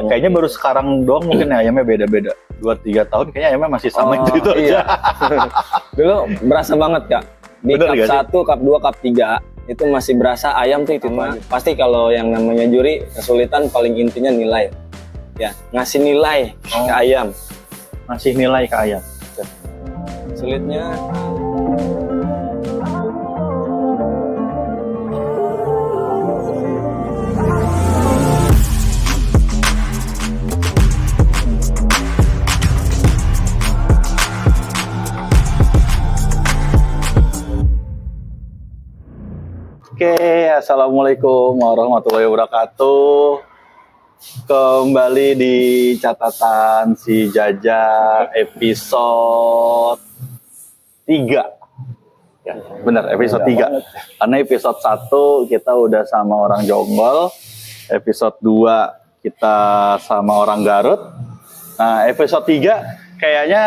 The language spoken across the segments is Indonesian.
Kayaknya baru sekarang doang mungkin ya, ayamnya beda-beda. 2-3 tahun kayaknya ayamnya masih sama itu iya. aja. Dulu berasa banget Kak. Di Bener cup 1, cup 2, cup 3 itu masih berasa ayam tuh itu aja. Pasti kalau yang namanya juri kesulitan paling intinya nilai. Ya, ngasih nilai ke ayam. Masih nilai ke ayam. Sulitnya Oke, assalamualaikum warahmatullahi wabarakatuh. Kembali di catatan si Jajak episode 3. Ya, benar episode 3. Karena episode 1 kita udah sama orang Jonggol, episode 2 kita sama orang Garut. Nah, episode 3 kayaknya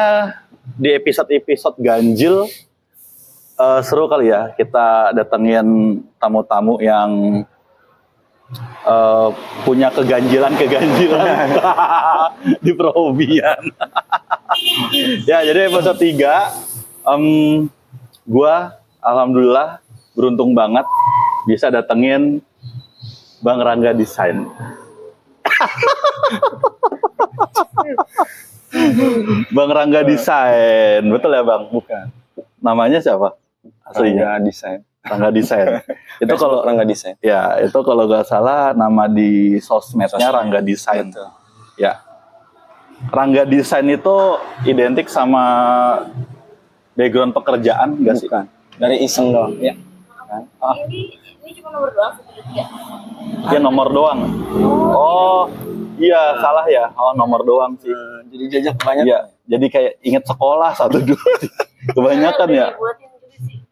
di episode-episode ganjil seru kali ya, kita datengin tamu-tamu yang punya keganjilan di perhobian. Ya, jadi episode 3 gua alhamdulillah beruntung banget bisa datengin Bang Rangga Desain. Bang Rangga Desain, betul ya Bang? Bukan. Namanya siapa? Aslinya Rangga Desain. Itu kalau Rangga Desain. Ya, itu kalau nggak salah nama di sosmednya Rangga Desain. Betul. Ya. Rangga Desain itu identik sama background pekerjaan nggak sih? Bukan. Dari iseng doang. Ya. Ini cuma nomor doang, 1, 2, 3. Dia nomor doang. Oh, iya salah ya. Oh, nomor doang sih. Jadi jajak banyak. Iya, jadi kayak inget sekolah 1, 2. Kebanyakan ya. Buatin juga sih.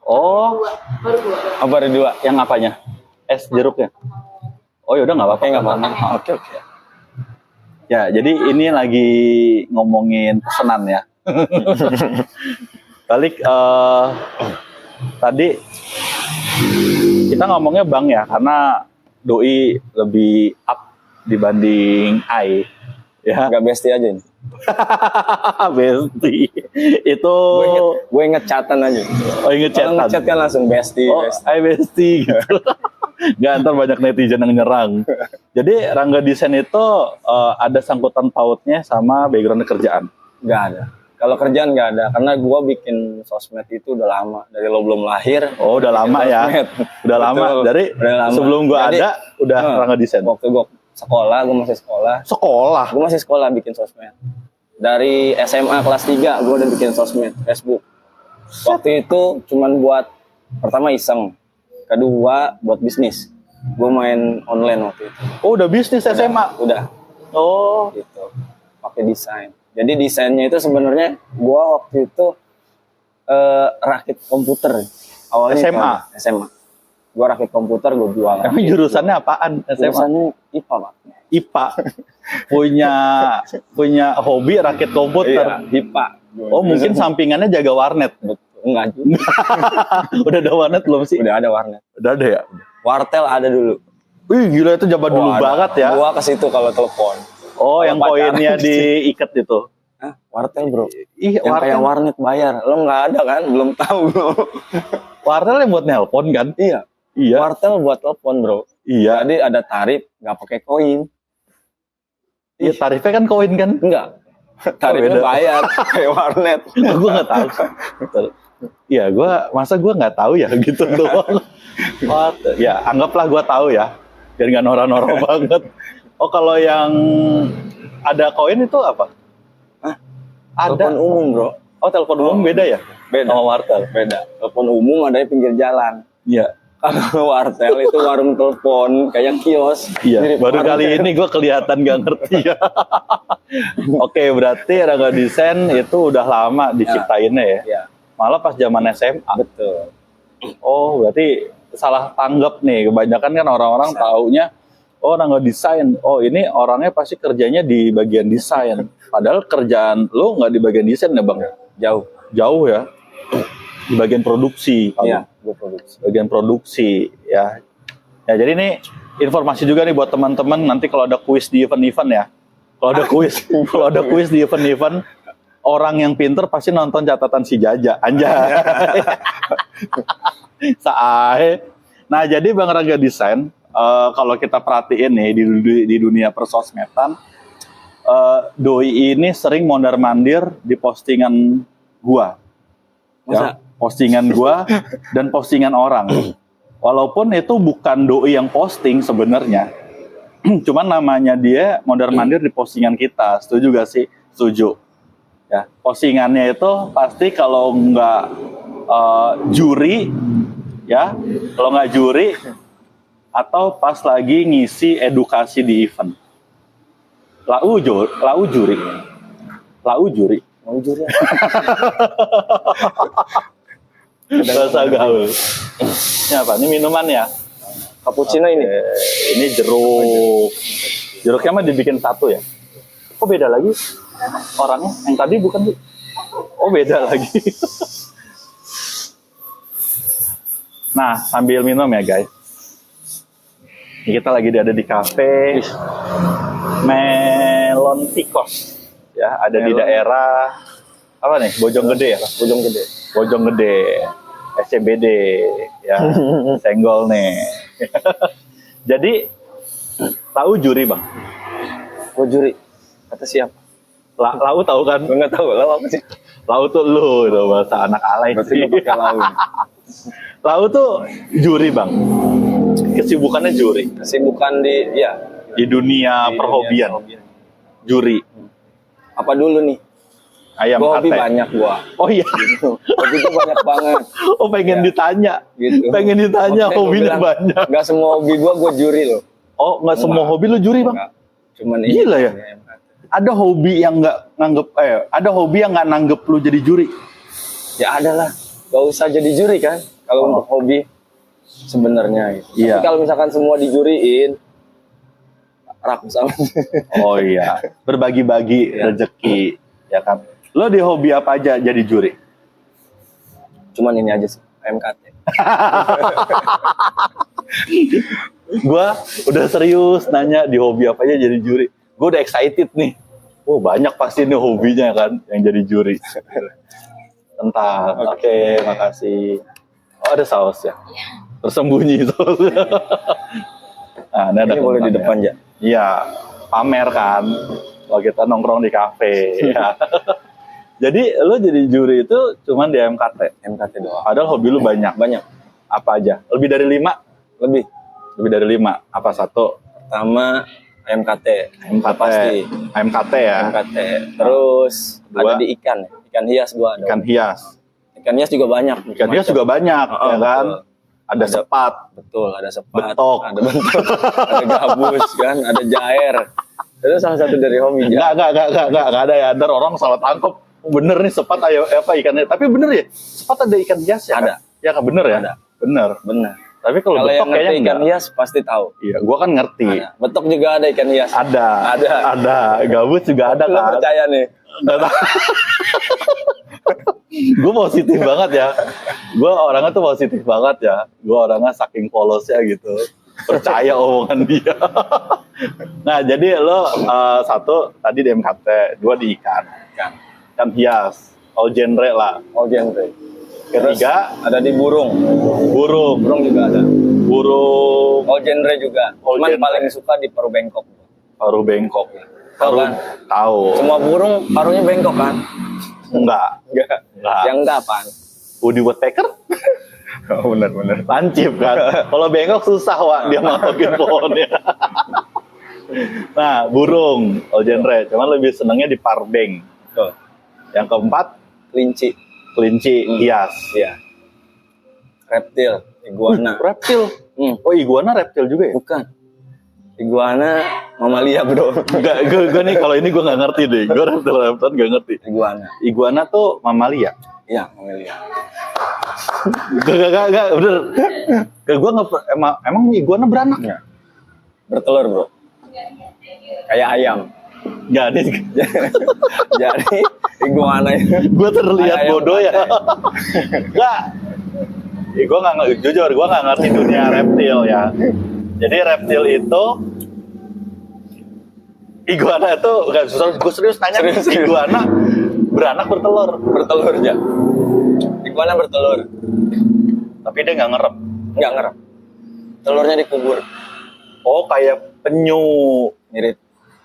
Oh, Baru 2. Apa 2? yang apanya? Es jeruknya. Oh, yaudah nggak apa-apa. Nggak apa-apa. Oke. Ya, jadi ini lagi ngomongin pesanan ya. Balik tadi kita ngomongnya Bang ya, karena Doi lebih up dibanding Ai. Ya. Nggak bestie aja nih. Bestie. Itu Gue inget chatan aja. Oh, inget Kalau chatan. ngechat kan langsung bestie. Oh, Hai Bestie gitu. Nggak, ntar banyak netizen yang nyerang. Jadi Rangga Desain itu ada sangkutan pautnya sama background kerjaan? Nggak ada. Kalau kerjaan nggak ada, karena gue bikin sosmed itu udah lama, dari lo belum lahir. Oh, udah lama ya. Udah lama. Dari Udah lama. sebelum gua Jadi, ada udah Rangga Desain. Waktu gue sekolah, gue masih sekolah. Sekolah. Gue masih sekolah bikin sosmed. Dari SMA kelas 3 gue udah bikin sosmed, Facebook. Waktu itu cuman buat, pertama iseng, kedua buat bisnis. Gue main online waktu itu. Oh, udah bisnis SMA. Udah, Oh, gitu. Pakai desain. Jadi desainnya itu sebenarnya gue waktu itu rakit komputer. Awalnya SMA? SMA. Gue rakit komputer, gue jual. emang jurusannya apaan SMA? Jurusannya IPA, Pak. IPA. punya hobi rakit komputer. Iya, IPA. Oh, mungkin sampingannya jaga warnet. Enggak juga. Udah ada warnet belum sih? Udah ada warnet. Udah ada ya? Wartel ada dulu. Wih, gila itu zaman dulu banget ya. Gua ke situ kalau telepon. Oh, yang pacaran. koinnya diikat itu. Hah? Wartel, Bro. Ih, Yang kayak warnet bayar. Lo nggak ada kan? Belum tahu lo. wartel yang buat nelpon kan? Iya. Iya. Wartel buat telepon, Bro. Iya. Jadi ada tarif, nggak pakai koin. Iya, tarifnya kan koin kan? Enggak. Tarifnya beda. bayar kayak warnet. Gue nggak tahu. Iya, masa gue nggak tahu ya gitu doang. Ya, anggaplah gue tahu ya. Biar nggak norak-norak banget. Oh, kalau yang ada koin itu apa? Hah? Ada. Telepon umum, Bro. Oh, telepon umum beda ya? Beda. Sama wartel. Beda. Telepon umum ada di pinggir jalan. Iya. Kalau wartel itu warung telepon kayak kios. Iya, Mirip baru wartel. kali ini gue kelihatan gak ngerti ya. Oke, berarti Rangga Desain itu udah lama diciptainnya ya? Iya. Malah pas zaman SMA. Betul. Oh, berarti salah tanggap nih. Kebanyakan kan orang-orang taunya, oh Rangga Desain. Oh, ini orangnya pasti kerjanya di bagian desain. Padahal kerjaan lo nggak di bagian desain ya Bang? Jauh. Jauh ya? Di bagian produksi. Iya, gue produksi. Bagian produksi ya. Ya, jadi ini informasi juga nih buat teman-teman nanti kalau ada kuis di event-event ya. Kalau ada kuis, kalau ada kuis di event-event, orang yang pinter pasti nonton catatan si Jaja. Anjay. Sae. Nah, jadi Bang Raga Desain, kalau kita perhatiin nih di dunia persosmedan, Doi ini sering mondar-mandir di postingan gua. Ya, postingan gua dan postingan orang. Walaupun itu bukan Doi yang posting sebenarnya. Cuman namanya dia mondar-mandir di postingan kita. Setuju gak sih? Setuju. Ya, postingannya itu pasti kalau nggak juri, ya, kalau nggak juri atau pas lagi ngisi edukasi di event. Lau juri. Bahasa gaul. Ini apa? Ini minuman ya? Cappuccino ini. Ini jeruk. Jeruknya mah dibikin satu ya? Kok beda lagi orangnya? Yang tadi bukan sih? Oh, beda lagi. Nah, sambil minum ya guys. Ini kita lagi ada di kafe Melon Tikos. Ya, ada di daerah apa nih? Bojonggede ya? Bojonggede. SCBD ya. Senggol nih. Jadi tahu juri, Bang? Oh, juri. Kata siapa? Lau tahu kan? Enggak tahu. Lau apa sih? Lau tuh lu, itu bahasa anak alay sih. Lau. Lau tuh juri, Bang. Kesibukannya juri. Kesibukan Di dunia perhobian. Juri. Apa dulu nih? Ayam Gua hobi kate. banyak gua. Oh iya. Hobi itu banyak banget. Oh, pengen ditanya. Gitu. Pengen ditanya Makanya gua hobinya bilang, banyak. Enggak semua hobi gua juri loh. Oh, nggak semua hobi lu juri, Bang? Enggak. Cuman Gila ya? Ada hobi yang nggak nganggep, ada hobi yang nggak nanggep lu jadi juri. Ya ada lah. Gak usah jadi juri kan. Kalau untuk hobi sebenarnya gitu. Iya. Tapi kalau misalkan semua dijuriin, rakus amat. Oh iya, berbagi-bagi Iya. rezeki, ya kan? Lo di hobi apa aja jadi juri? Cuman ini aja sih, MKT. Gua udah serius nanya di hobi apa aja jadi juri. Gue udah excited nih. Oh, banyak pasti nih hobinya kan yang jadi juri. Entah. Oke, makasih. Oh, ada saus ya? Tersembunyi sausnya. Nah, ini ada Ini boleh di kentang depan ya. ya. Iya, pamer kan. Kalau kita nongkrong di kafe. Ya. Jadi lo jadi juri itu cuman di MKT. MKT doang. Padahal hobi lu banyak. Banyak. Apa aja? Lebih dari 5? Lebih. Lebih dari 5. Apa satu? Pertama MKT. MKT. Pasti. MKT ya. MKT. Terus Dua. ada di ikan. Ikan hias gua ada. Ikan hias. Ikan hias juga banyak. Ikan hias juga banyak, Oh, ya kan? betul. Ada sepat. Betul, ada sepat. Betok. Ada bentok. Ada gabus kan, ada jair. Itu salah satu dari hobi. Enggak ada ya. Ntar orang salah tangkap. Bener nih sepat ayo apa ikannya. Tapi bener ya, sepat ada ikan hias ya? Ada. Kan? Ya kan bener ya? Ada. Bener. Benar. Tapi kalau Kalau betok yang ngerti kayaknya ikan enggak. hias pasti tahu. Iya, gua kan ngerti. Ada. Betok juga ada ikan hias. Ada. Gabus juga ada Lo kan. percaya nih? Gue positif banget ya. Gue orangnya tuh positif banget ya. Gue orangnya saking polosnya gitu. Percaya omongan dia. Nah, jadi lo satu tadi di MKT, dua di ikan. Ikan hias. All genre lah. All genre. Ketiga, Terus ada di burung. burung. Burung juga ada. Burung All genre juga. All Cuman genre. paling suka di paru bengkok. paru bengkok. Tahu Paru kan? tahu. Semua burung parunya bengkok kan? Enggak. Enggak. Yang enggak apaan? Woody Woodpecker? Oh, benar. Lancip kan. Kalau bengkok susah, Wak, dia masukin pohonnya. Nah, burung, all genre. Cuman lebih senengnya di parbeng. Tuh. Yang keempat, Kelinci. kelinci hias. Iya. Reptil, iguana. Reptil. Oh, iguana reptil juga ya? Bukan. Iguana mamalia, Bro. Enggak, gue nih kalau ini gue nggak ngerti deh. Gue reptil nggak ngerti. Iguana. Iguana tuh mamalia. Iya, mamalia. Gak, bener. Gue nggak emang iguana beranak ya? Bertelur, Bro. Kayak ayam. Gak, nih. Jadi iguana itu Gue terlihat ayam bodoh ya. Gak. Gue nggak jujur, gue nggak ngerti dunia reptil ya. Jadi reptil itu iguana itu nggak susah. Gue serius nanya, Serius. iguana beranak bertelur, Bertelur aja. Iguana bertelur. tapi dia nggak ngerem. Nggak ngerem. Telurnya dikubur. Oh, kayak penyu, Mirip.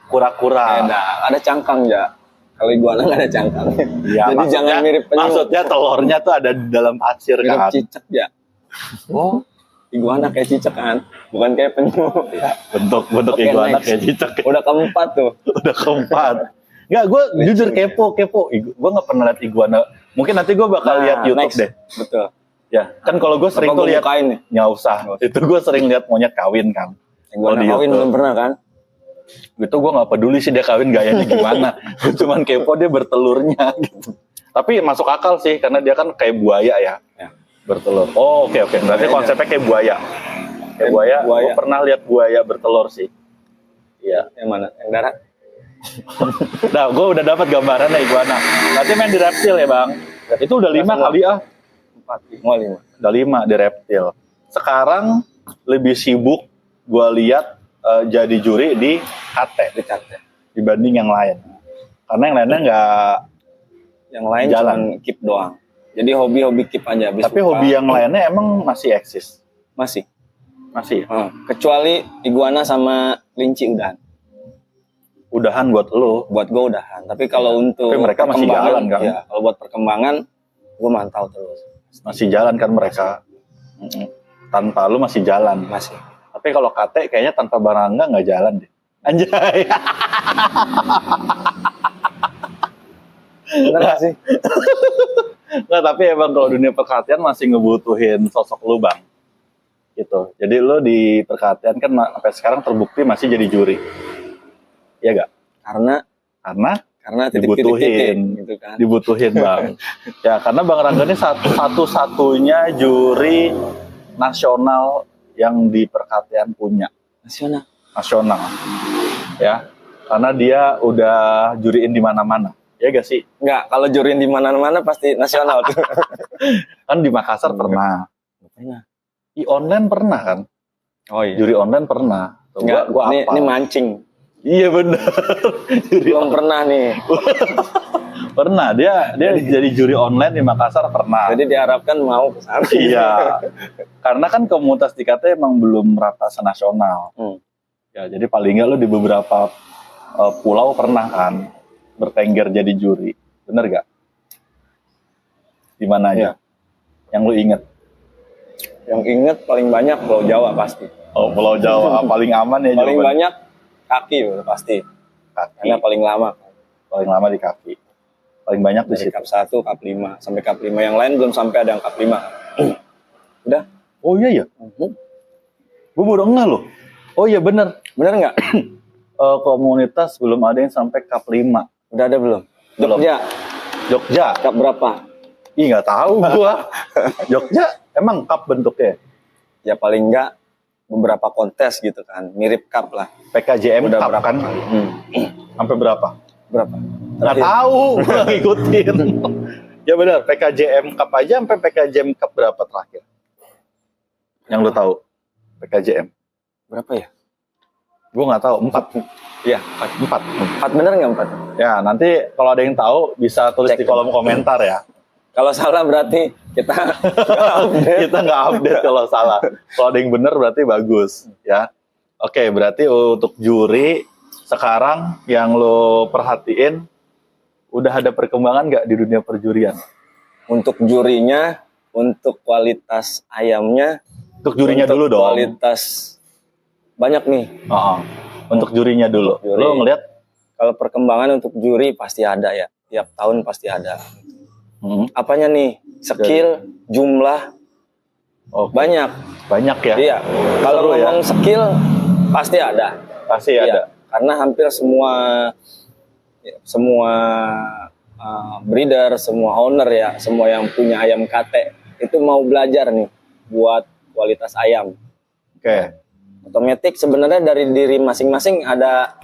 kura-kura. Ada cangkang ya. Kalau iguana nggak ada cangkang. Ya, Jadi jangan mirip penyu. Maksudnya telurnya tuh ada di dalam pasir Mirip kan. cicak ya. Oh, iguana kayak cicak kan, bukan kayak penyu. Bentuk Oke, iguana next. kayak cicak. Udah keempat tuh. Udah keempat. Nggak, gue jujur kepo. Gue nggak pernah lihat iguana. Mungkin nanti gue bakal lihat YouTube next. deh. Betul. Ya, kan kalau gue sering Apa tuh gua lihat, bukain nih? nggak usah. Itu gue sering lihat monyet kawin kan. Iguana Kalau di kawin YouTube. belum pernah kan? Gitu gue nggak peduli sih dia kawin gayanya gimana. Gue cuman kepo dia bertelurnya gitu. Tapi masuk akal sih karena dia kan kayak buaya ya. Ya. Bertelur. Oh, oke. Berarti Buaya. konsepnya kayak buaya. Kayak buaya. Buaya. Gue pernah lihat buaya bertelur sih. Iya. Yang mana? Yang darat? Nah, gue udah dapat gambarannya iguana. Berarti main di reptil ya, Bang. Itu udah 5 kali ah. 4, 5. Udah 5 di reptil. Sekarang lebih sibuk gue lihat jadi juri di KT dibanding yang lain. Karena yang lainnya nggak. Yang lain Jalan. cuma keep doang. Jadi hobi-hobi keep aja. Habis Tapi buka, hobi yang lainnya emang masih eksis. masih. Masih. Kecuali iguana sama kelinci udahan. Udahan buat lo. Buat gue udahan. Tapi kalau untuk Tapi mereka masih perkembangan, jalan, kan? ya, kalau buat perkembangan, gue mantau terus. Masih jalan kan mereka. Tanpa lu masih jalan. Masih. Tapi kalau KT kayaknya tanpa Barangga nggak jalan deh. Anjay. Bener gak sih? Nggak, tapi emang kalau dunia perkatian masih ngebutuhin sosok lu, Bang. Gitu. Jadi lu di perkatian kan sampai sekarang terbukti masih jadi juri. Iya gak? Karena titik-titik gitu kan. dibutuhin, Bang. Ya, karena Bang Rangga ini satu-satunya juri nasional yang di perkatian punya. Nasional. Ya. Karena dia udah juriin di mana-mana. Ya gak sih? Enggak, kalau juriin di mana-mana pasti nasional tuh. Kan di Makassar pernah. Di online pernah kan? Oh iya. Juri online pernah. Tuh, Enggak, gua ini hafal. mancing. Iya benar. Juri Belum pernah nih. pernah dia jadi juri online di Makassar pernah. Jadi diharapkan mau ke sana. Iya. Karena kan komunitas di KT emang belum rata senasional. Ya, jadi paling nggak lu di beberapa pulau pernah kan bertengger jadi juri. Bener gak? Di mana aja? Yang lu inget? Yang inget paling banyak Pulau Jawa pasti. Oh, Pulau Jawa paling aman ya. Paling jawaban. banyak kaki udah pasti. Kaki. Karena paling lama. Paling lama di kaki. Paling banyak di Dari situ. Cup 1, Cup 5 sampai Cup 5 yang lain belum sampai ada yang Cup 5. Udah. Oh iya ya. Gue baru ngeh loh. Oh iya bener. Bener nggak? Komunitas belum ada yang sampai Cup 5. Udah ada belum? Belum. Jogja. Cup berapa? Ih nggak tahu gua. Jogja emang cup bentuknya. Ya paling nggak beberapa kontes gitu kan, mirip cup lah. PKJM Udah cup berapa kan? kali? Sampai berapa? Berapa? Nggak tahu. Gua nggak ngikutin. Ya benar. PKJM cup aja sampai PKJM cup berapa terakhir? Yang lu tahu? PKJM. Berapa ya? Gua nggak tahu. 4. Iya, 4 bener nggak 4? Ya nanti kalau ada yang tahu bisa tulis Cek. di kolom komentar ya. Kalau salah berarti kita nggak update. Kita nggak update kalau salah. Kalau ada yang benar berarti bagus ya. Oke, berarti untuk juri sekarang yang lo perhatiin udah ada perkembangan nggak di dunia perjurian? Untuk jurinya, untuk kualitas ayamnya, Untuk jurinya untuk dulu dong. kualitas banyak nih. Untuk jurinya dulu. Juri. Lo ngelihat Kalau perkembangan untuk juri pasti ada ya, tiap tahun pasti ada. Apanya nih? Skill, jumlah, banyak. banyak ya. Iya. Kalau Seru ya. ngomong skill pasti ada. Pasti Iya. ada. Karena hampir semua breeder, semua owner ya, semua yang punya ayam KT itu mau belajar nih buat kualitas ayam. Oke. Otomatis sebenarnya dari diri masing-masing ada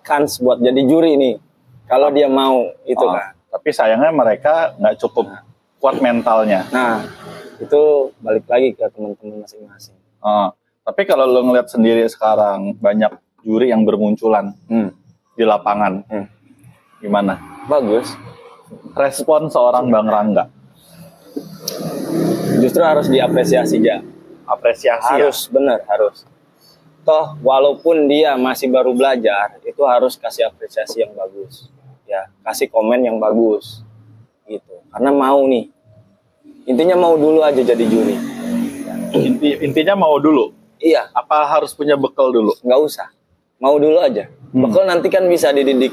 kans buat jadi juri nih. Kalau dia mau itu kan. Tapi sayangnya mereka nggak cukup kuat mentalnya. Nah, Itu balik lagi ke teman-teman masing-masing. Tapi kalau lo ngeliat sendiri sekarang banyak juri yang bermunculan di lapangan, gimana? Bagus. Respon seorang Bang Rangga? Justru harus diapresiasi ya. Apresiasi Harus, bener harus. Toh walaupun dia masih baru belajar, itu harus kasih apresiasi yang bagus. Ya, kasih komen yang bagus. Gitu. Karena mau nih. Intinya mau dulu aja jadi juri. Intinya mau dulu. Iya, Apa harus punya bekal dulu? nggak usah. Mau dulu aja. Bekal nanti kan bisa dididik.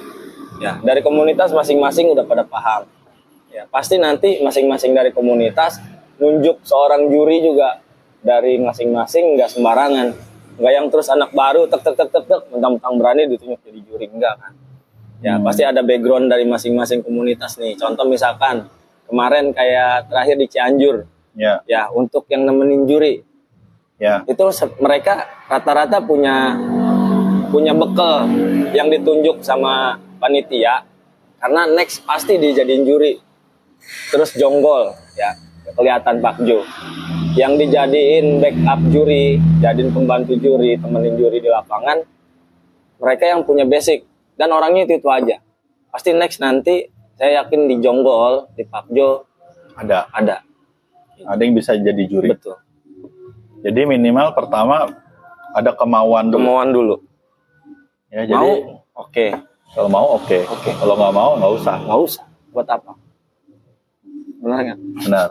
Ya, dari komunitas masing-masing udah pada paham. Ya, pasti nanti masing-masing dari komunitas nunjuk seorang juri juga dari masing-masing, nggak sembarangan. Nggak yang terus anak baru tek mentang-mentang berani ditunjuk jadi juri, enggak kan. Ya, pasti ada background dari masing-masing komunitas nih. Contoh misalkan kemarin kayak terakhir di Cianjur. Ya. Ya, untuk yang nemenin juri. Ya. Itu mereka rata-rata punya bekal yang ditunjuk sama panitia karena next pasti dijadiin juri. Terus jonggol ya, kelihatan Pakjo. Yang dijadiin backup juri, jadiin pembantu juri, temenin juri di lapangan, mereka yang punya basic dan orangnya itu aja. Pasti next nanti saya yakin di jonggol, di Pakjo Ada yang bisa jadi juri. Betul. Jadi minimal pertama ada kemauan dulu. Ya, Mau? jadi Oke. kalau mau oke. Kalau nggak mau nggak usah. Nggak usah. Buat apa? Benar kan? Benar.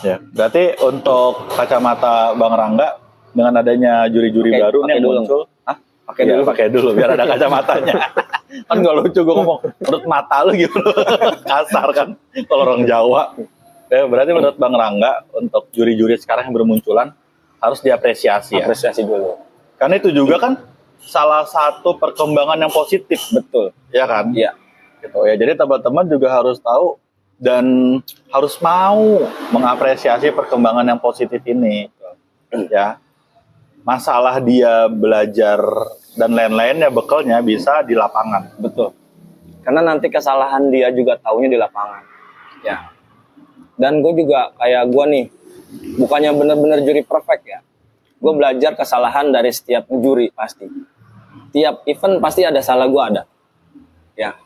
Ya, berarti untuk kacamata Bang Rangga dengan adanya juri-juri baru nih yang dulu. muncul, Pakai dulu biar ada kacamatanya. Kan nggak lucu gue ngomong menurut mata lu gitu, kasar kan kalau orang Jawa. Ya, berarti menurut Bang Rangga untuk juri-juri sekarang yang bermunculan harus diapresiasi ya. Apresiasi dulu. Karena itu juga kan salah satu perkembangan yang positif, Betul. ya kan? Iya. Gitu ya. Jadi teman-teman juga harus tahu dan harus mau mengapresiasi perkembangan yang positif ini. Ya. Masalah dia belajar dan lain-lainnya bekalnya bisa di lapangan. Betul. Karena nanti kesalahan dia juga taunya di lapangan. Ya. Dan gue juga kayak gue nih, bukannya bener-bener juri perfect ya. Gue belajar kesalahan dari setiap juri pasti. Tiap event pasti ada salah gue ada. Ya.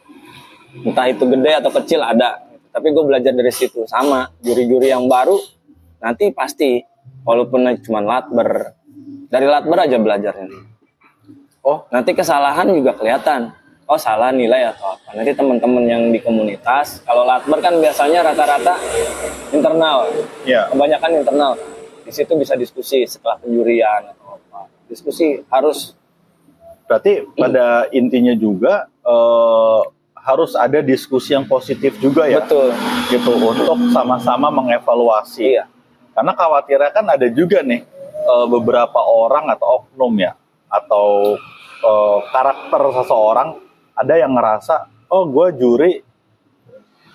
Entah itu gede atau kecil ada. Tapi gue belajar dari situ. Sama juri-juri yang baru nanti pasti walaupun cuma latber. Dari latber aja belajarnya. Oh, nanti kesalahan juga kelihatan. Oh, salah nilai atau apa. Nanti teman-teman yang di komunitas, kalau latber kan biasanya rata-rata internal. Ya. Kebanyakan internal. Di situ bisa diskusi setelah penjurian atau apa. Diskusi harus. Berarti pada intinya juga harus ada diskusi yang positif juga ya. Betul. Gitu untuk sama-sama mengevaluasi. Iya. Karena khawatirnya kan ada juga nih beberapa orang atau oknum ya atau karakter seseorang ada yang ngerasa oh gue juri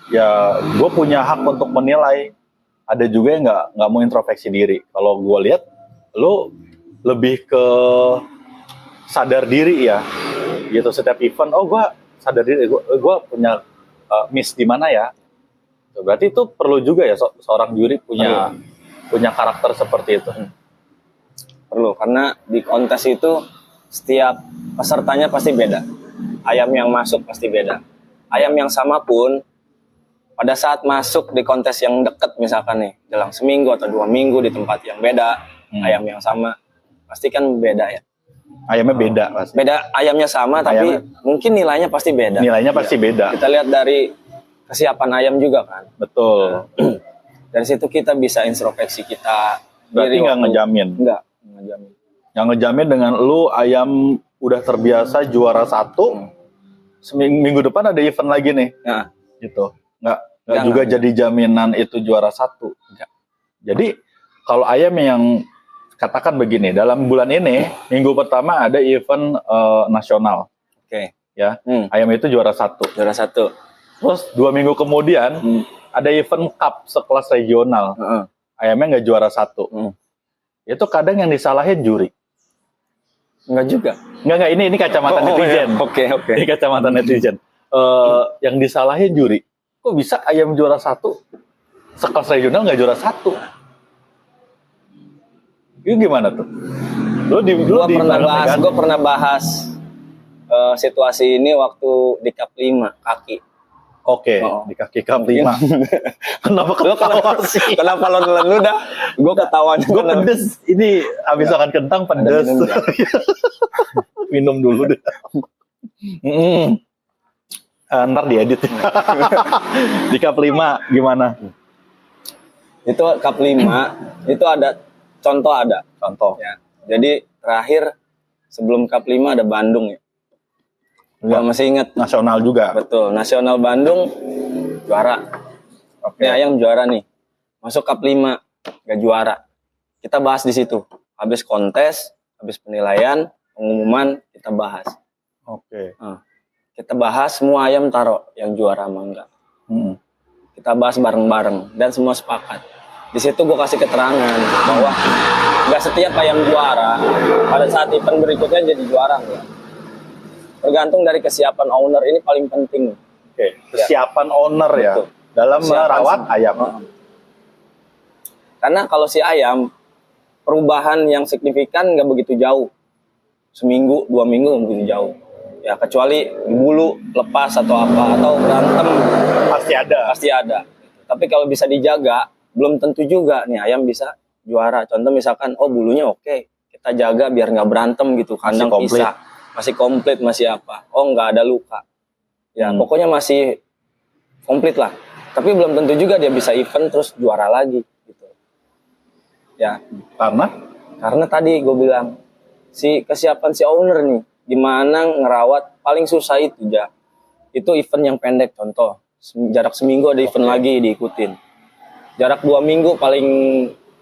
ya gue punya hak untuk menilai. Ada juga yang nggak mau introspeksi diri. Kalau gue lihat lo lebih ke sadar diri ya gitu setiap event. Oh gue sadar diri gue punya miss di mana ya. Berarti itu perlu juga ya seorang juri punya karakter seperti itu. Perlu, karena di kontes itu setiap pesertanya pasti beda. Ayam yang masuk pasti beda. Ayam yang sama pun pada saat masuk di kontes yang dekat misalkan nih, dalam seminggu atau 2 minggu di tempat yang beda, ayam yang sama pasti kan beda ya. Ayamnya beda pasti. Beda, ayamnya sama tapi mungkin nilainya pasti beda. Nilainya pasti beda. Kita lihat dari kesiapan ayam juga kan. Betul. Dari situ kita bisa introspeksi kita. Berarti nggak ngejamin. Nggak ngejamin. Yang ngejamin dengan lu ayam udah terbiasa juara 1, seminggu depan ada event lagi nih. Nah, Gitu. Nggak juga jadi jaminan itu juara 1. Jadi kalau ayam yang katakan begini, dalam bulan ini minggu pertama ada event nasional. Oke. Ya, ayam itu juara 1. Juara 1. Terus 2 minggu kemudian ada event cup sekelas regional. Ayamnya nggak juara 1. Itu kadang yang disalahin juri. Enggak juga. Enggak, ini kacamata netizen. Oke. Ini kacamata netizen. Yang disalahin juri. Kok bisa ayam juara 1 sekelas regional nggak juara 1? Itu gimana tuh? Lu di Gue pernah bahas situasi ini waktu di Cup 5 kaki. Oke, di kaki Cup 5. Kenapa ketawa sih? Kenapa lu dah? Gue ketawanya. Gue pedes. Ini habis makan kentang pedes. Minum dulu deh. Ntar diedit. Di Cup 5 gimana? Itu Cup 5 itu ada contoh ya. Jadi terakhir sebelum Cup 5 ada Bandung ya. Gua masih ingat Nasional juga. betul, Nasional Bandung juara. Oke. Ini Ayam juara nih. Masuk Cup 5 gak juara. Kita bahas di situ. Habis kontes, habis penilaian, pengumuman kita bahas. Oke. Kita bahas semua ayam taruh yang juara sama enggak. Kita bahas bareng-bareng dan semua sepakat. Di situ gue kasih keterangan bahwa nggak setiap ayam juara pada saat event berikutnya jadi juara enggak. Tergantung dari kesiapan owner, ini paling penting. Oke, kesiapan owner ya Betul. dalam Kesiapan merawat ayam. Karena kalau si ayam perubahan yang signifikan nggak begitu jauh, seminggu 2 minggu nggak begitu jauh. Ya kecuali bulu lepas atau apa atau berantem pasti ada. Tapi kalau bisa dijaga belum tentu juga nih ayam bisa juara. Contoh misalkan bulunya oke, kita jaga biar nggak berantem gitu, kandang pisah masih komplit, masih apa, nggak ada luka ya, pokoknya masih komplit lah. Tapi belum tentu juga dia bisa event terus juara lagi gitu ya. Karena tadi gue bilang si kesiapan si owner nih, gimana ngerawat. Paling susah itu ya, itu event yang pendek. Contoh jarak seminggu ada event lagi diikutin, jarak 2 minggu paling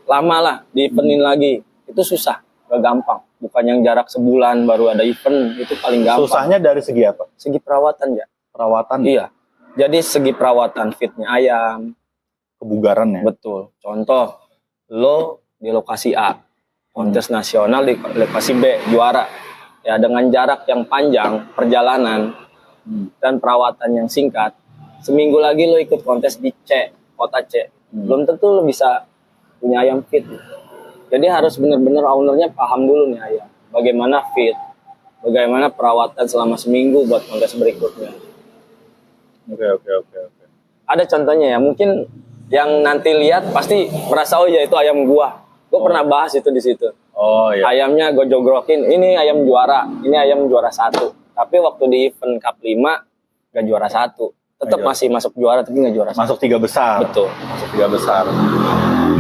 lama lah di eventin lagi. Itu susah, gak gampang. Bukan yang jarak sebulan baru ada event, itu paling gampang. Susahnya dari segi apa? Segi perawatan ya. Perawatan? Iya. Jadi segi perawatan fitnya ayam. Kebugarannya? Betul. Contoh, lo di lokasi A, kontes nasional di lokasi B, juara. Ya dengan jarak yang panjang, perjalanan, dan perawatan yang singkat. Seminggu lagi lo ikut kontes di C, kota C. Belum tentu lo bisa punya ayam fit. Jadi harus benar-benar ownernya paham dulu nih ayam. Bagaimana fit, bagaimana perawatan selama seminggu buat kontes berikutnya. Oke. Ada contohnya ya, mungkin yang nanti lihat pasti merasa ya itu ayam gua. Gua pernah bahas itu di situ. Oh iya. Ayamnya gue jogrokin, ini ayam juara, ini ayam juara 1. Tapi waktu di event Cup 5 gak juara 1. Tetap masih masuk juara tapi gak juara 1. Masuk 3 besar. Betul. Masuk 3 besar.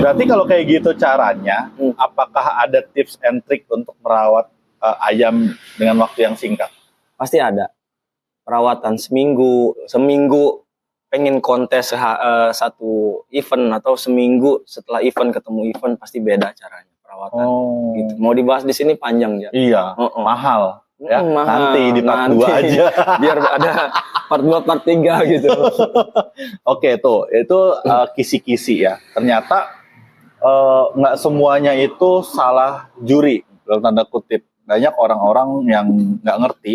Berarti kalau kayak gitu caranya, apakah ada tips and trick untuk merawat ayam dengan waktu yang singkat? Pasti ada. Perawatan seminggu pengen kontes satu event atau seminggu setelah event ketemu event pasti beda caranya perawatan. Gitu. Mau dibahas di sini panjang ya. Iya, mahal. Ya, mahal. Nanti di part 2 aja. Biar ada part 2, part 3 gitu. Oke, tuh. Itu kisi-kisi ya. Ternyata nggak semuanya itu salah juri, dalam tanda kutip. Banyak orang-orang yang nggak ngerti.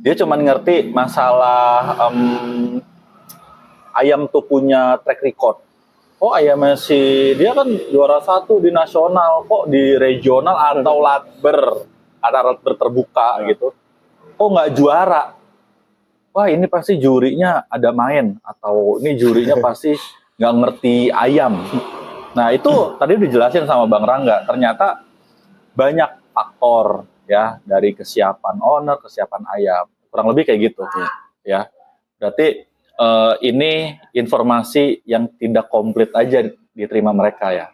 Dia cuma ngerti masalah ayam tuh punya track record. Ayamnya dia kan juara 1 di nasional, kok di regional atau latber terbuka gitu. Nggak juara. Wah, ini pasti jurinya ada main, atau ini jurinya pasti nggak ngerti ayam. Nah, itu tadi dijelasin sama Bang Rangga. Ternyata banyak faktor ya, dari kesiapan owner, kesiapan ayam. Kurang lebih kayak gitu. Ya. Berarti ini informasi yang tidak komplit aja diterima mereka ya.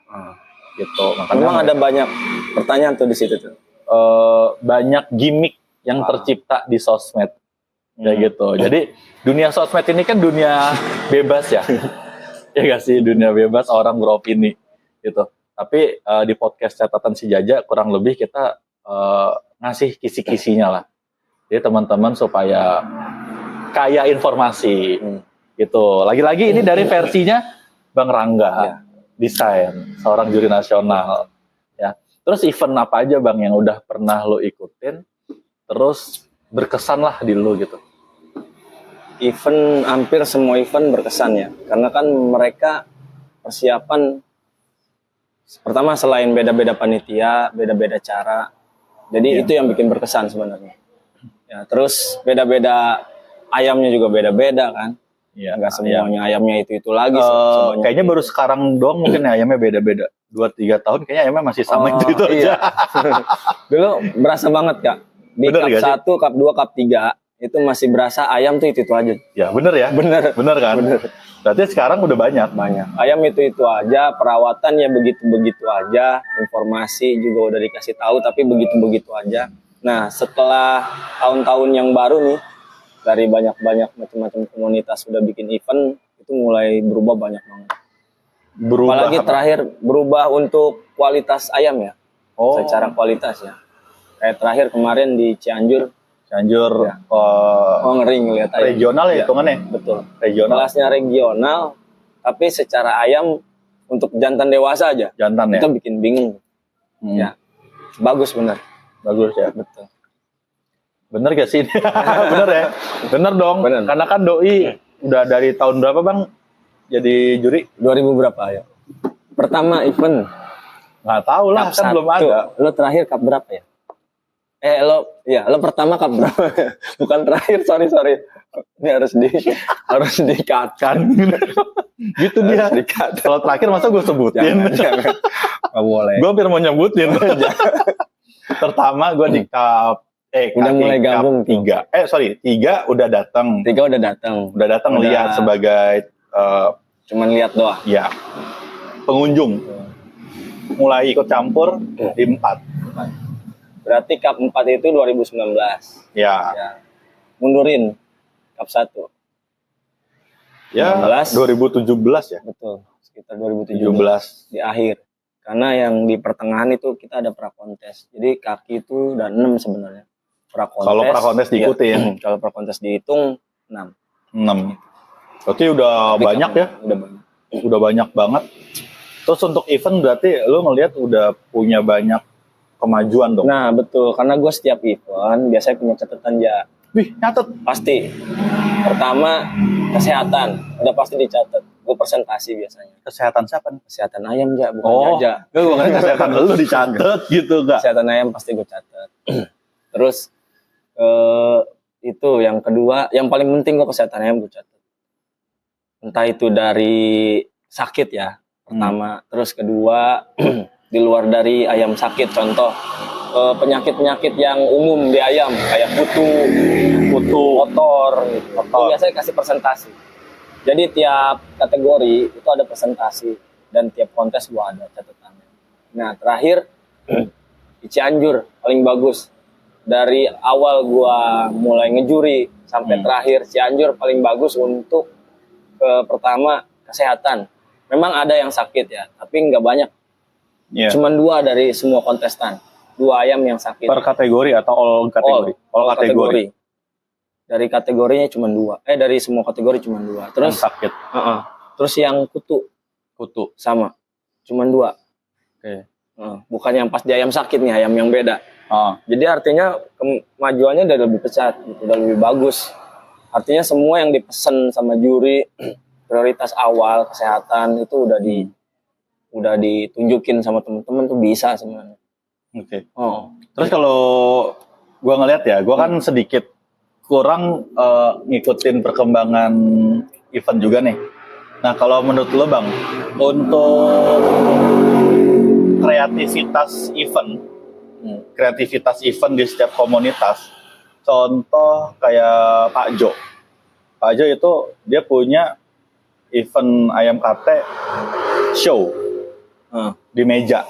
Gitu. Makanya memang ada banyak pertanyaan tuh di situ tuh. Banyak gimmick yang tercipta di sosmed. Kayak gitu. Jadi dunia sosmed ini kan dunia bebas ya. Ya gak sih, dunia bebas, orang beropini gitu. Tapi di podcast catatan si Jaja kurang lebih kita ngasih kisi-kisinya lah. Jadi teman-teman supaya kaya informasi gitu. Lagi-lagi ini dari versinya Bang Rangga, desain, seorang juri nasional ya. Terus event apa aja Bang yang udah pernah lo ikutin terus berkesan lah di lo gitu? Event, hampir semua event berkesan ya, karena kan mereka persiapan Pertama selain beda-beda panitia, beda-beda cara. Jadi itu yang bikin berkesan sebenarnya. Ya, terus beda-beda ayamnya juga beda-beda kan. Iya. Enggak semuanya ayamnya itu lagi. Kayaknya baru sekarang doang mungkin ayamnya beda-beda. 2-3 tahun kayaknya ayamnya masih sama itu iya. aja. Dulu berasa banget Kak. Di Bener cup 1, cup 2, cup 3 itu masih berasa ayam tuh itu aja. Ya bener ya. Bener kan. Bener. Berarti sekarang udah banyak. Ayam itu aja, perawatan ya begitu aja, informasi juga udah dikasih tahu tapi begitu aja. Nah setelah tahun-tahun yang baru nih, dari banyak macam-macam komunitas sudah bikin event, itu mulai berubah banyak banget. Apalagi terakhir berubah untuk kualitas ayam ya. Secara kualitas ya. Kayak terakhir kemarin di Cianjur ya. Ngeri ngeliat ayam. Regional ya hitungannya. Betul. Regional. Kelasnya regional, tapi secara ayam untuk jantan dewasa aja. Jantan ya. Itu bikin bingung. Ya. Bagus bener. Bagus ya. Betul. Bener gak sih? Bener ya? Bener dong. Bener. Karena kan Doi udah dari tahun berapa Bang jadi juri? 2000 berapa ya? Pertama event. Nggak tahu lah, Cup kan 1. belum ada. Lo terakhir cup berapa ya? Lo pertama cup berapa? Bukan terakhir, sorry. Ini harus dikatkan. Gitu dia. Kalau terakhir masa gue sebutin? Jangan. Nggak boleh. Gue hampir mau nyebutin. Pertama gue di cup udah mulai gabung 3 udah datang. 3 udah datang. Udah datang lihat sebagai cuman lihat doang. Ya. Pengunjung. Mulai ikut campur di 4. Berarti cup 4 itu 2019. Ya. Mundurin cup 1. Ya, 2017 ya. Betul. Sekitar 2017 di akhir. Karena yang di pertengahan itu kita ada prakontes. Jadi kaki itu udah 6 sebenarnya. Kalau prakontes diikutin. Ya, kalau prakontes dihitung 6. Berarti udah Tapi banyak ya? Udah banyak banget. Terus untuk event berarti lo ngelihat udah punya banyak kemajuan dong? Nah betul, karena gue setiap event biasanya punya catatan ya. Wih, nyatet? Pasti. Pertama, kesehatan. Udah pasti dicatat. Gue presentasi biasanya. Kesehatan siapa nih? Kesehatan ayam ya, bukan aja. Bukan kesehatan lo dicatat gitu gak? Kesehatan ayam pasti gue catat. Terus itu yang kedua, yang paling penting gue kesehatan ayam gue catat. Entah itu dari sakit ya, pertama. Terus kedua, di luar dari ayam sakit, contoh penyakit-penyakit yang umum di ayam kayak kutu, kotor, itu biasanya kasih presentasi. Jadi tiap kategori itu ada presentasi dan tiap kontes gua ada catatannya. Nah terakhir di Cianjur paling bagus. Dari awal gua mulai ngejuri sampai terakhir Cianjur paling bagus untuk pertama kesehatan. Memang ada yang sakit ya, tapi nggak banyak. Cuman 2 dari semua kontestan. 2 ayam yang sakit. Per kategori atau all kategori? All kategori. Dari kategorinya cuma 2. Dari semua kategori cuma 2. Terus yang sakit. Terus yang kutu sama. Cuma 2. Oke. Bukan yang pas di ayam sakit nih, ayam yang beda. Jadi artinya kemajuannya udah lebih pesat, gitu, udah lebih bagus. Artinya semua yang dipesan sama juri prioritas awal kesehatan itu udah ditunjukin sama teman-teman tuh bisa sebenarnya. Oke. Terus kalau gua ngeliat ya, gua kan sedikit kurang ngikutin perkembangan event juga nih. Nah, kalau menurut lo Bang, untuk kreativitas event di setiap komunitas, contoh kayak Pak Jo. Pak Jo itu dia punya event ayam kate show di meja.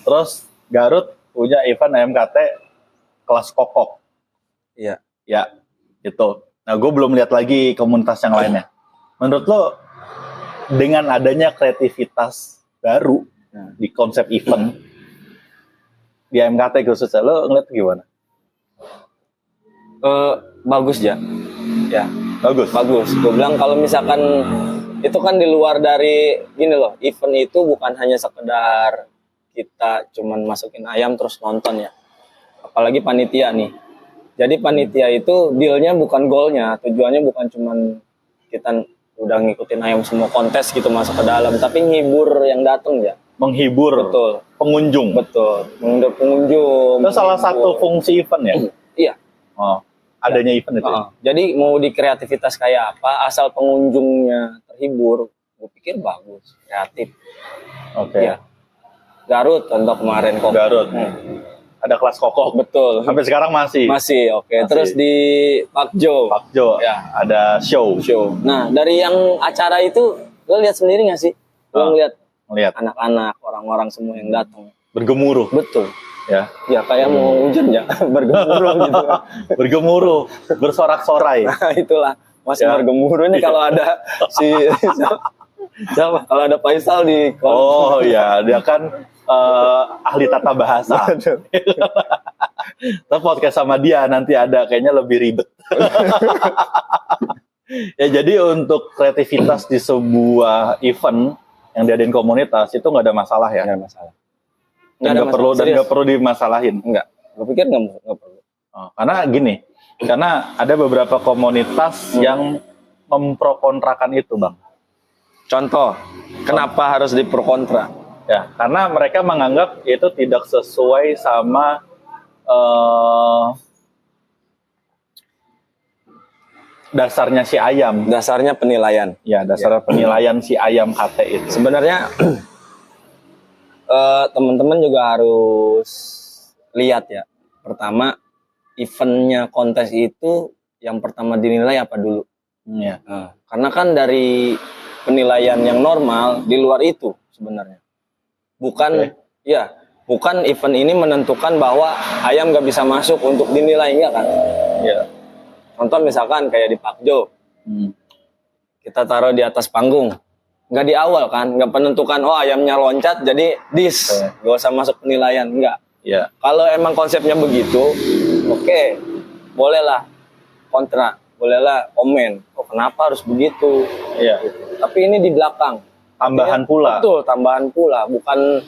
Terus Garut punya event ayam kate kelas kokok. Iya. Ya, gitu. Nah, gue belum lihat lagi komunitas yang lainnya. Menurut lo, dengan adanya kreativitas baru di konsep event di AMKT khususnya, lo ngeliat gimana? Bagus ya. Ya, bagus. Gue bilang kalau misalkan itu kan di luar dari gini loh, event itu bukan hanya sekedar kita cuman masukin ayam terus nonton ya. Apalagi panitia nih. Jadi panitia itu dealnya bukan goalnya, tujuannya bukan cuman kita udah ngikutin ayam semua kontes gitu masuk ke dalam, tapi ngibur yang datang ya. menghibur Betul. pengunjung. Betul. Mengundang pengunjung. Itu salah satu fungsi event ya. Iya. Oh, adanya event itu. Ya? Jadi mau di kreativitas kayak apa, asal pengunjungnya terhibur, gue pikir bagus, kreatif. Oke. Iya. Garut contoh kemarin kok. Garut. Ada kelas kokok. Betul. Sampai sekarang masih. Masih, oke. Masih. Terus di Pakjo. Pakjo. Ya. Ada show. Nah, dari yang acara itu, lo lihat sendiri nggak sih? Lo ngeliat Lihat. anak-anak, orang-orang semua yang datang. Bergemuruh. Betul. Ya. Ya kayak mau hujan ya, bergemuruh gitu. Bergemuruh. Bersorak-sorai. Nah, itulah. Masih Ya. bergemuruh nih kalau ada si siapa? Kalau ada Faisal di Oh iya, dia kan ahli tata bahasa. Tapi podcast sama dia nanti ada kayaknya lebih ribet. Ya jadi untuk kreativitas di sebuah event yang diadain komunitas itu nggak ada masalah ya. Nggak ada masalah. Dan nggak perlu dan Serius. nggak perlu dimasalahin. Enggak. Gue pikir nggak perlu. Oh, karena gini, karena ada beberapa komunitas yang memprokontrakan itu, Bang. Contoh, kenapa harus dipro kontra? Ya, karena mereka menganggap itu tidak sesuai sama dasarnya si ayam. Dasarnya penilaian. Ya, dasar penilaian si ayam KT itu. Sebenarnya teman-teman juga harus lihat ya. Pertama, eventnya kontes itu yang pertama dinilai apa dulu? Ya. Nah, karena kan dari penilaian yang normal di luar itu sebenarnya. Bukan, ya, bukan event ini menentukan bahwa ayam nggak bisa masuk untuk dinilai, enggak kan? Ya. Contoh misalkan kayak di Pakjo, kita taruh di atas panggung, nggak di awal kan, nggak penentukan oh ayamnya loncat jadi nggak usah masuk penilaian, nggak. Ya. Kalau emang konsepnya begitu, oke, bolehlah kontra, bolehlah komen, oh kenapa harus begitu? Ya. Tapi ini di belakang. Tambahan Ya, pula. Betul, tambahan pula, bukan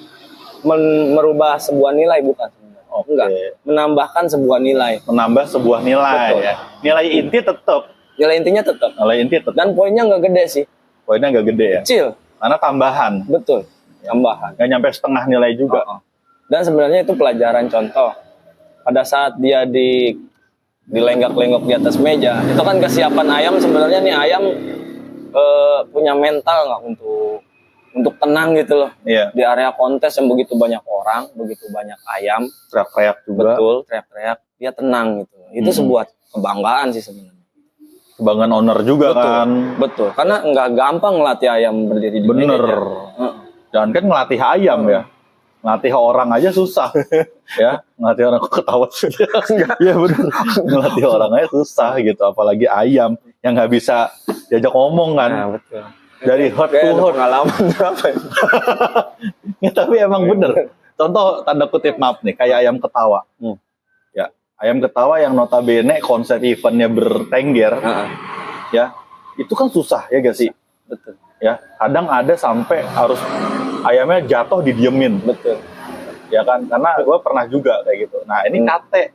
merubah sebuah nilai, bukan. Enggak, menambahkan sebuah nilai. Menambah sebuah nilai. Betul. Ya. Nilai inti tetap. Nilai intinya tetap. Nilai inti tetap. Dan poinnya nggak gede sih, Poinnya nggak gede ya. kecil. Karena tambahan. Betul, tambahan. Nggak nyampe setengah nilai juga. Dan sebenarnya itu pelajaran contoh. Pada saat dia dilenggak-lenggok di atas meja, itu kan kesiapan ayam sebenarnya nih ayam punya mental nggak untuk tenang gitu loh. Iya. Di area kontes yang begitu banyak orang, begitu banyak ayam, Teriak-teriak juga. betul, teriak-teriak, dia tenang gitu. Itu sebuah kebanggaan sih sebenarnya. Kebanggaan owner juga Betul, kan. betul. Karena nggak gampang ngelatih ayam berdiri di Bener. meja. Jangan kan ngelatih ayam ya. Ngelatih orang aja susah. Ya, ngelatih orang kok ketawa sih. Iya bener. Ngelatih orang aja susah gitu. Apalagi ayam yang nggak bisa diajak ngomong kan. Nah, betul. Dari hot to Kayak ada hot. pengalaman berapa ya? Ya, tapi emang bener. Contoh tanda kutip maaf nih, kayak ayam ketawa. Ya, ayam ketawa yang notabene konsep eventnya bertengger. Ya, itu kan susah ya gak sih? Betul. Ya, kadang ada sampai harus ayamnya jatuh didiemin. Betul. Ya kan, karena gue pernah juga kayak gitu. Nah ini KT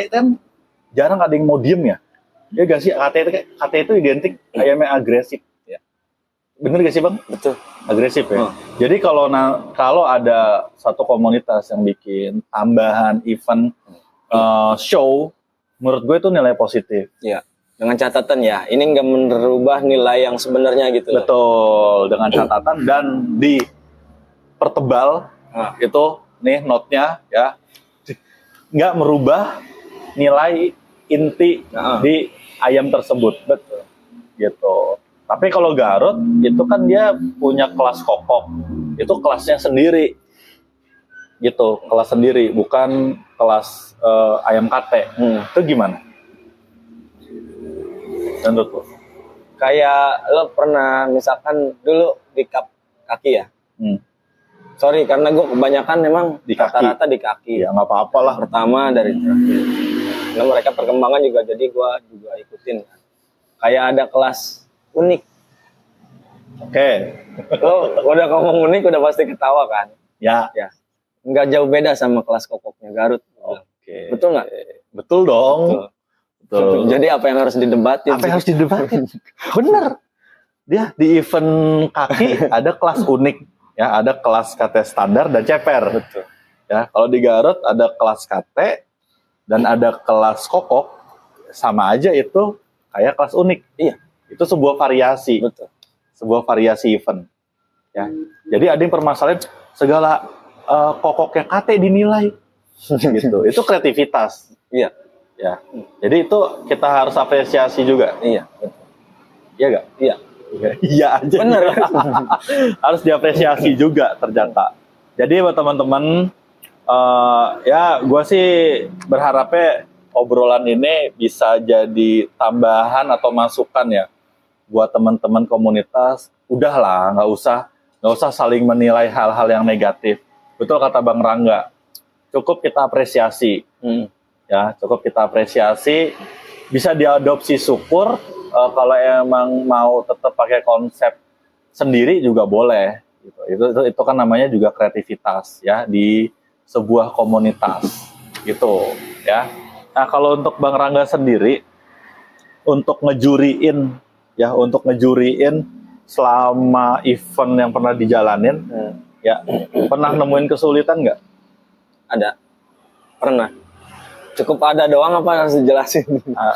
kan jarang ada yang mau diem ya. Ya gak sih, KT itu identik ayamnya agresif. Ya. Bener gak sih Bang? Betul. Agresif ya. Jadi kalau ada satu komunitas yang bikin tambahan event show, menurut gue itu nilai positif. Iya. Dengan catatan ya, ini nggak merubah nilai yang sebenarnya gitu loh. Betul, dengan catatan dan dipertebal itu nih notnya ya, nggak merubah nilai inti di ayam tersebut. Betul. Gitu. Tapi kalau Garut itu kan dia punya kelas kokok, itu kelasnya sendiri, gitu, kelas sendiri, bukan kelas ayam kate. Itu gimana? Menurut lo? Kayak lo pernah misalkan dulu di kaki ya. Sorry karena gue kebanyakan memang Di kaki. rata-rata di kaki. Ya nggak apa-apa lah. Pertama dari terakhir. Karena mereka perkembangan juga jadi gue juga ikutin. Kayak ada kelas unik. Oke. Lo udah ngomong unik udah pasti ketawa kan? Ya. Ya. Nggak jauh beda sama kelas kokoknya Garut. Oke. Betul nggak? Betul dong. Betul. Jadi apa yang harus didebatin? Apa yang harus didebatin? Bener. Dia di event kaki ada kelas unik, Ya, ada kelas KT standar dan ceper. Betul. Ya, kalau di Garut ada kelas KT dan ada kelas kokok, sama aja itu kayak kelas unik. Iya. Itu sebuah variasi. Betul. Sebuah variasi event. Ya. Jadi ada yang permasalahan segala kokoknya KT dinilai. Gitu. Itu kreativitas. Iya. Ya. Jadi itu kita harus apresiasi juga. Iya. Betul. Iya nggak? Iya. Iya aja. Bener. Harus diapresiasi juga ternyata. Jadi buat teman-teman, ya gue sih berharapnya obrolan ini bisa jadi tambahan atau masukan ya buat teman-teman komunitas. Udahlah, nggak usah saling menilai hal-hal yang negatif. Betul kata Bang Rangga. Cukup kita apresiasi. Ya, cukup kita apresiasi. Bisa diadopsi, syukur. Kalau emang mau tetap pakai konsep sendiri juga boleh. Gitu. Itu kan namanya juga kreativitas ya di sebuah komunitas gitu ya. Nah, kalau untuk Bang Rangga sendiri untuk ngejuriin selama event yang pernah dijalanin ya, pernah nemuin kesulitan nggak? Ada. Pernah. Cukup ada doang apa harus dijelasin?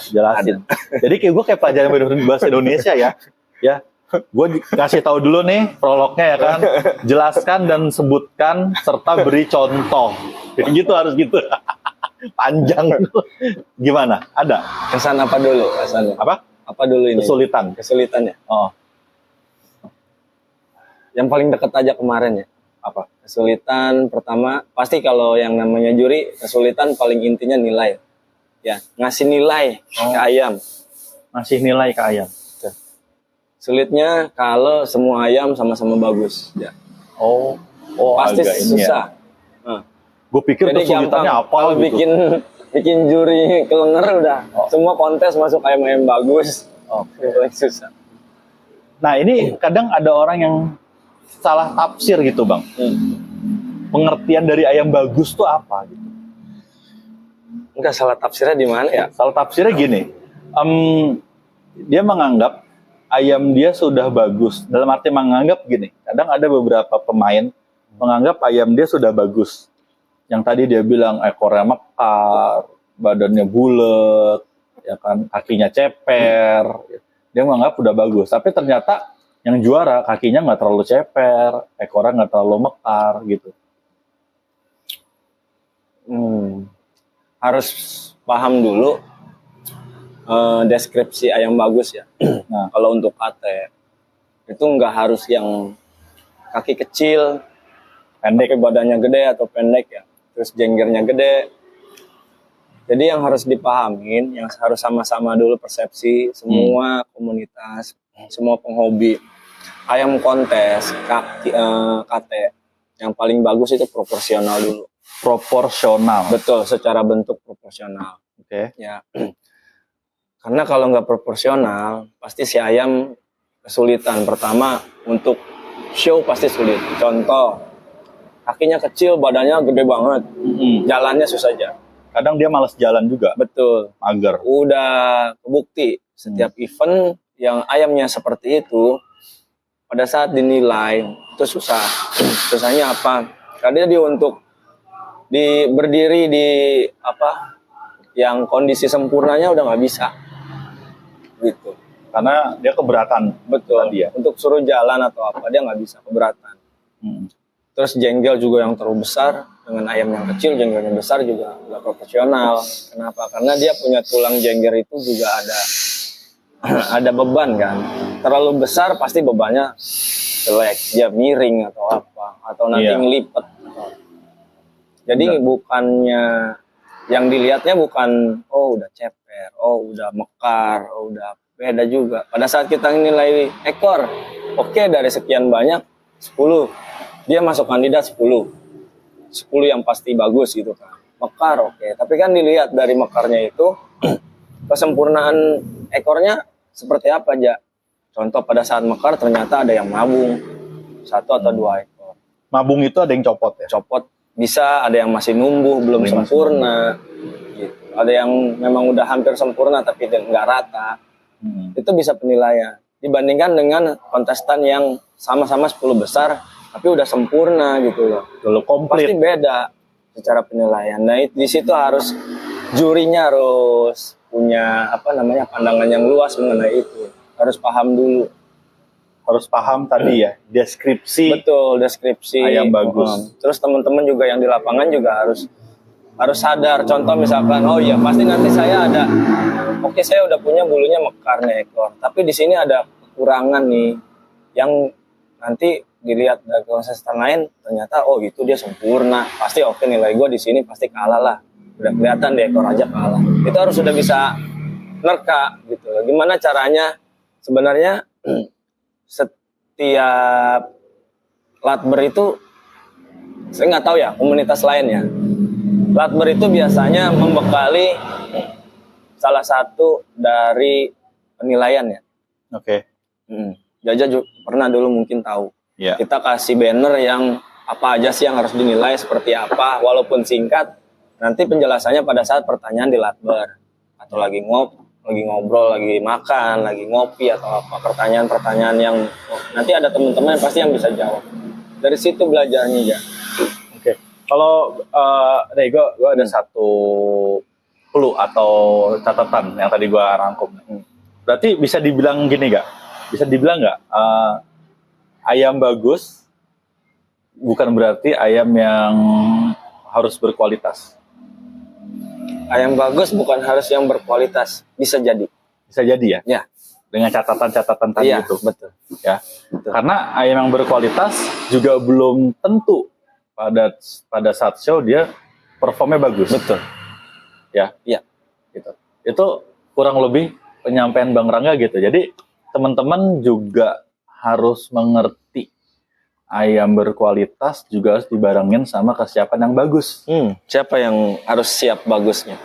Jelasin. Jadi kayak gue kayak pelajaran bahasa Indonesia ya. Ya. Gue kasih tahu dulu nih prolognya ya kan. Jelaskan dan sebutkan serta beri contoh. Gitu harus gitu. Panjang. Gimana? Ada? Kesan apa dulu? Kesannya. Apa? Apa dulu ini? Kesulitannya. Oh. Yang paling deket aja kemarin ya. Apa? Kesulitan pertama, pasti kalau yang namanya juri, kesulitan paling intinya nilai. Ya, ngasih nilai ke ayam. Ngasih nilai ke ayam. Sulitnya kalau semua ayam sama-sama bagus. Ya. Oh pasti agak ini susah. Ya. Gue pikir Jadi kesulitannya gampang. apa Kalau gitu. bikin juri kelenger udah. Semua kontes masuk ayam-ayam bagus. Paling susah. Nah ini kadang ada orang yang salah tafsir gitu Bang. Pengertian dari ayam bagus tuh apa gitu? Enggak, salah tafsirnya di mana ya? Salah tafsirnya gini, dia menganggap ayam dia sudah bagus. Dalam arti menganggap gini, kadang ada beberapa pemain menganggap ayam dia sudah bagus. Yang tadi dia bilang ekornya mekar, badannya bulat, ya kan, kakinya ceper. Dia menganggap udah bagus, tapi ternyata yang juara kakinya nggak terlalu ceper, ekornya nggak terlalu mekar gitu. Harus paham dulu deskripsi ayam bagus ya. Nah, kalau untuk KT itu nggak harus yang kaki kecil, pendek, badannya gede atau pendek ya, terus jenggernya gede. Jadi yang harus dipahamin, yang harus sama-sama dulu persepsi semua komunitas, semua penghobi ayam kontes KT yang paling bagus itu proporsional dulu. Proporsional. Betul, secara bentuk proporsional. Oke. Ya. Karena kalau nggak proporsional, pasti si ayam kesulitan. Pertama, untuk show pasti sulit. Contoh, kakinya kecil, badannya gede banget. Jalannya susah aja. Kadang dia malas jalan juga. Betul. Mager. Udah kebukti, setiap event yang ayamnya seperti itu, pada saat dinilai, itu susah. Susahnya apa? Karena dia untuk berdiri di yang kondisi sempurnanya udah nggak bisa gitu, karena dia keberatan. Betul dia untuk suruh jalan atau apa dia nggak bisa, keberatan. Terus jengkel juga yang terlalu besar dengan ayam yang kecil, jengkelnya besar juga nggak proporsional. Kenapa? Karena dia punya tulang jengger itu juga ada beban kan, terlalu besar pasti bebannya jelek, dia miring atau apa, atau nanti ngelipet. Jadi bukannya yang dilihatnya bukan udah ceper, udah mekar, udah beda juga. Pada saat kita nilai ekor, oke, dari sekian banyak 10, dia masuk kandidat 10 yang pasti bagus gitu kan. Mekar oke, tapi kan dilihat dari mekarnya itu kesempurnaan ekornya seperti apa aja. Contoh pada saat mekar ternyata ada yang mabung 1 atau 2 ekor. Mabung itu ada yang copot ya? Copot. Bisa, ada yang masih numbuh, belum sempurna. Gitu. Ada yang memang udah hampir sempurna tapi nggak rata. Itu bisa penilaian. Dibandingkan dengan kontestan yang sama-sama 10 besar, tapi udah sempurna gitu loh. Kalau Pasti komplit. beda secara penilaian. Nah, di situ harus jurinya harus punya pandangan yang luas mengenai itu. Harus paham dulu. Harus paham tadi ya, deskripsi Betul, deskripsi ayam bagus. Terus teman-teman juga yang di lapangan juga harus sadar. Contoh misalkan, oh iya pasti nanti saya ada, oke saya udah punya bulunya mekar nih ekor, tapi di sini ada kekurangan nih yang nanti dilihat dari konsisten lain ternyata oh itu dia sempurna, pasti oke nilai gue di sini pasti kalah lah, udah kelihatan di ekor aja kalah. Itu harus sudah bisa nerka gitu. Gimana caranya sebenarnya setiap latber itu saya nggak tahu ya komunitas lainnya. Latber itu biasanya membekali salah satu dari penilaiannya. Oke. Jaja pernah dulu mungkin tahu. Ya. Kita kasih banner yang apa aja sih yang harus dinilai seperti apa, walaupun singkat. Nanti penjelasannya pada saat pertanyaan di latber atau lagi ngobrol, lagi makan, lagi ngopi atau apa, pertanyaan-pertanyaan yang nanti ada teman-teman pasti yang bisa jawab. Dari situ belajarnya ya. Oke. Kalau nih gue ada satu clue atau catatan yang tadi gue rangkum. Berarti bisa dibilang gini gak? Bisa dibilang nggak ayam bagus bukan berarti ayam yang harus berkualitas? Ayam bagus bukan harus yang berkualitas, bisa jadi. Bisa jadi ya? Ya. Dengan catatan-catatan tadi Iya, itu. betul. Ya. Betul. Karena ayam yang berkualitas juga belum tentu pada saat show dia performnya bagus. Betul. Ya. Iya. Gitu. Itu kurang lebih penyampaian Bang Rangga gitu. Jadi teman-teman juga harus mengerti ayam berkualitas juga harus dibarengin sama kesiapan yang bagus. Siapa yang harus siap bagusnya?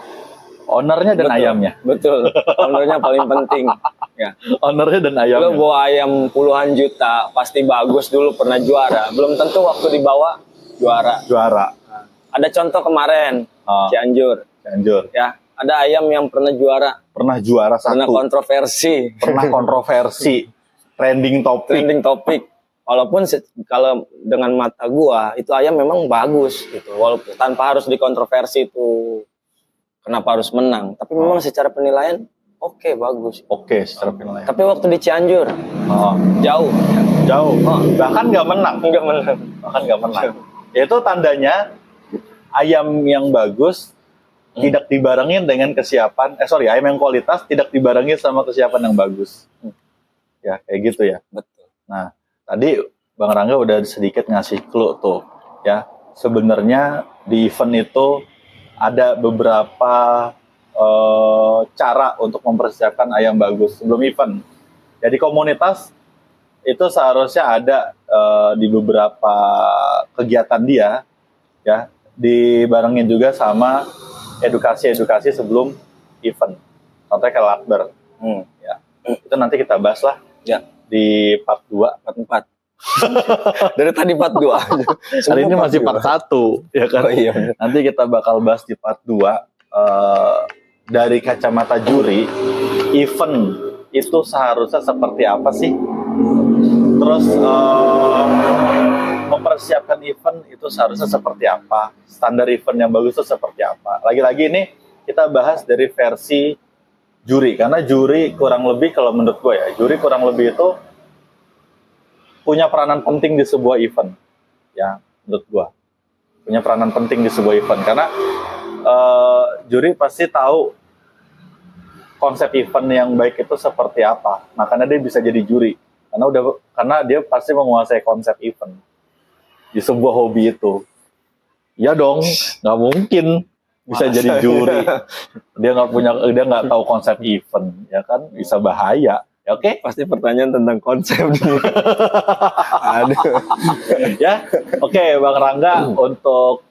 Ownernya dan Betul. ayamnya. Betul. Ownernya paling penting. Ya. Ownernya dan Lo ayamnya. bawa ayam puluhan juta, pasti bagus dulu pernah juara. Belum tentu waktu dibawa juara. Juara. Ada contoh kemarin, Cianjur. Cianjur. Ya, ada ayam yang pernah juara, Pernah juara pernah satu. kontroversi, Pernah kontroversi. Trending topik. trending topik. Walaupun kalau dengan mata gua itu ayam memang bagus gitu. Walaupun tanpa harus dikontroversi itu kenapa harus menang. Tapi memang secara penilaian oke, bagus. Oke, secara penilaian. Tapi waktu di Cianjur jauh. Jauh. Bahkan nggak menang. Enggak menang. Bahkan nggak menang. Itu tandanya ayam yang bagus tidak dibarengin dengan kesiapan. Ayam yang kualitas tidak dibarengin sama kesiapan yang bagus. Ya, kayak gitu ya. Betul. Nah, tadi Bang Rangga udah sedikit ngasih clue tuh, ya. Sebenarnya di event itu ada beberapa cara untuk mempersiapkan ayam bagus sebelum event. Jadi komunitas itu seharusnya ada di beberapa kegiatan dia, ya, dibarengin juga sama edukasi-edukasi sebelum event. Contohnya kayak latber, ya. Itu nanti kita bahas lah. Ya. Di part 2, part 4. Dari tadi part 2. Hari ini masih part 1, ya kan? Oh, iya. Nanti kita bakal bahas di part 2 dari kacamata juri, event itu seharusnya seperti apa sih? Terus mempersiapkan event itu seharusnya seperti apa? Standar event yang bagus itu seperti apa? Lagi-lagi ini kita bahas dari versi juri, karena juri kurang lebih, kalau menurut gue ya, juri kurang lebih itu punya peranan penting di sebuah event, ya, menurut gue punya peranan penting di sebuah event, karena juri pasti tahu konsep event yang baik itu seperti apa, makanya dia bisa jadi juri, karena dia pasti menguasai konsep event di sebuah hobi itu. Ya dong, nggak mungkin bisa jadi juri. Dia nggak tahu konsep event, ya kan, bisa bahaya. Ya, oke? Pasti pertanyaan tentang konsep. Aduh. Ya, oke, Bang Rangga, untuk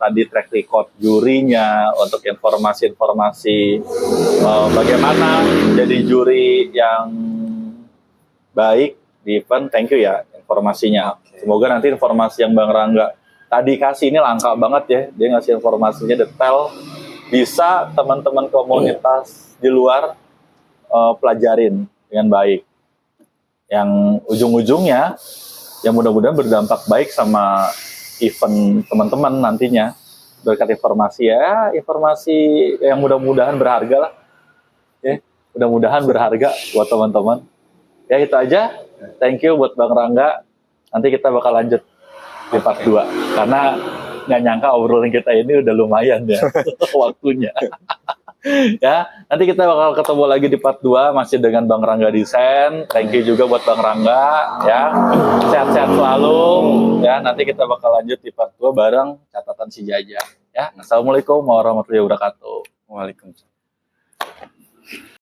tadi track record jurinya, untuk informasi-informasi bagaimana jadi juri yang baik di event, thank you ya informasinya. Semoga nanti informasi yang Bang Rangga tadi kasih ini langka banget ya, dia ngasih informasinya detail, bisa teman-teman komunitas di luar pelajarin dengan baik. Yang ujung-ujungnya yang mudah-mudahan berdampak baik sama event teman-teman nantinya. Berkat informasi yang mudah-mudahan berharga lah. Ya, mudah-mudahan berharga buat teman-teman. Ya itu aja. Thank you buat Bang Rangga. Nanti kita bakal lanjut di part 2. Karena nggak nyangka obrolan kita ini udah lumayan ya waktunya. Ya, nanti kita bakal ketemu lagi di part 2 masih dengan Bang Rangga Desain. Thank you juga buat Bang Rangga ya. Sehat-sehat selalu ya. Nanti kita bakal lanjut di part 2 bareng catatan si Jaja ya. Assalamualaikum warahmatullahi wabarakatuh. Waalaikumsalam.